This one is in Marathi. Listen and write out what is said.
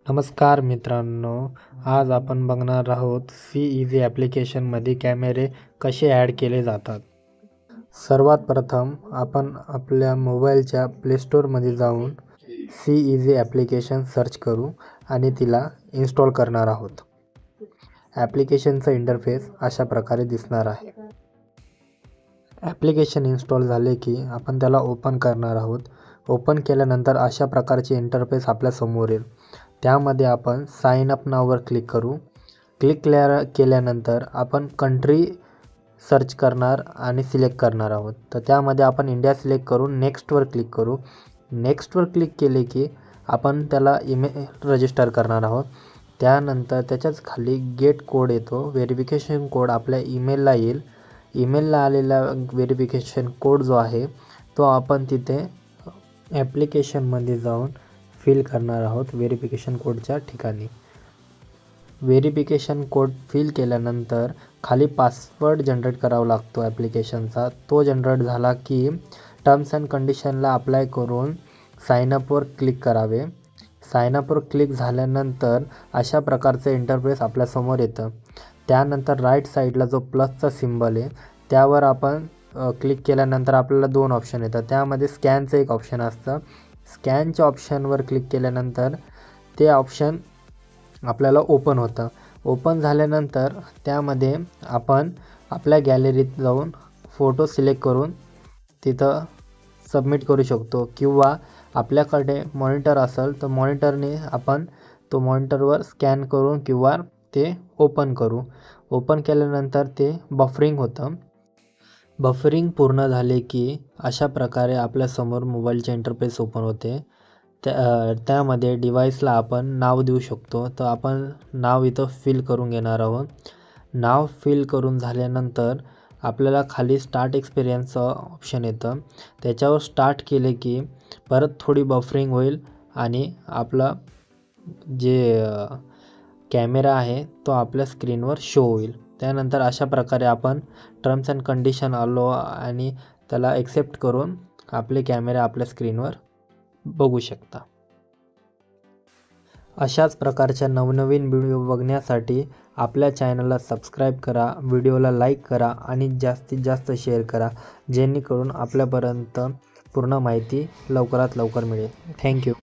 नमस्कार मित्रांनो, आज आपण बघणार आहोत सी इझी ॲप्लिकेशनमध्ये कॅमेरे कसे ॲड केले जातात। सर्वात प्रथम आपण आपल्या मोबाईलच्या प्ले स्टोअरमध्ये जाऊन सी इझी ॲप्लिकेशन सर्च करू आणि तिला इन्स्टॉल करणार आहोत। ॲप्लिकेशनचा इंटरफेस अशा प्रकारे दिसणार आहे। ॲप्लिकेशन इन्स्टॉल झाले की आपण त्याला ओपन करणार आहोत। ओपन केल्यानंतर अशा प्रकारचे इंटरफेस आपल्या समोर येईल। त्यामध्ये आपण साइन अप नाववर क्लिक करू। क्लिक केल्यानंतर आपण कंट्री सर्च करणार आणि सिलेक्ट करणार आहोत। तर त्यामध्ये आपण इंडिया सिलेक्ट करून नेक्स्टवर क्लिक करू। नेक्स्टवर क्लिक केले की आपण त्याला ईमेल रजिस्टर करणार आहोत। त्यानंतर त्याच्याच खाली गेट कोड येतो, व्हेरिफिकेशन कोड आपल्या ईमेलला येईल। ईमेलला आलेला व्हेरिफिकेशन कोड जो आहे तो आपण तिथे ॲप्लिकेशनमध्ये जाऊन फिल करणार आहोत व्हेरिफिकेशन कोडच्या ठिकाणी। व्हेरिफिकेशन कोड फिल केल्यानंतर खाली पासवर्ड जनरेट करावा लागतो ॲप्लिकेशनचा। तो जनरेट झाला की टर्म्स अँड कंडिशनला अप्लाय करून साइन अपवर क्लिक करावे। साइन अपवर क्लिक झाल्यानंतर अशा प्रकारचे इंटरफेस आपल्यासमोर येतं। त्यानंतर राईट साईडला जो प्लसचा सिम्बल आहे त्यावर आपण क्लिक केल्यानंतर आपल्याला दोन ऑप्शन येतात। त्यामध्ये स्कॅनचं एक ऑप्शन असतं। स्कॅनच्या ऑप्शनवर क्लिक केल्यानंतर ते ऑप्शन आपल्याला ओपन होतं। ओपन झाल्यानंतर त्यामध्ये आपण आपल्या गॅलरीत जाऊन फोटो सिलेक्ट करून तिथं सबमिट करू शकतो, किंवा आपल्याकडे मॉनिटर असेल तर मॉनिटरने आपण तो मॉनिटरवर स्कॅन करून किंवा ते ओपन करू। ओपन केल्यानंतर ते बफरिंग होतं। बफरिंग पूर्ण झाले की अशा प्रकारे आपल्यासमोर मोबाईलचे इंटरफेस ओपन होते। त्यामध्ये डिव्हाइसला आपण नाव देऊ शकतो। तर आपण नाव इथं फिल करून घेणार आहोत। नाव फिल करून झाल्यानंतर आपल्याला खाली स्टार्ट एक्सपिरियन्सचं ऑप्शन येतं। त्याच्यावर स्टार्ट केले की परत थोडी बफरिंग होईल आणि आपला जे कॅमेरा आहे तो आपल्या स्क्रीनवर शो होईल। त्यानंतर अशा प्रकारे आपण टर्म्स अँड कंडिशन आलो आणि त्याला ॲक्सेप्ट करून आपले कॅमेरा आपल्या स्क्रीनवर बघू शकता। अशाच प्रकारच्या नवनवीन व्हिडिओ बघण्यासाठी आपल्या चॅनलला सबस्क्राईब करा, व्हिडिओला लाईक करा आणि जास्तीत जास्त शेअर करा, जेणेकरून आपल्यापर्यंत पूर्ण माहिती लवकरात लवकर मिळेल। थँक्यू।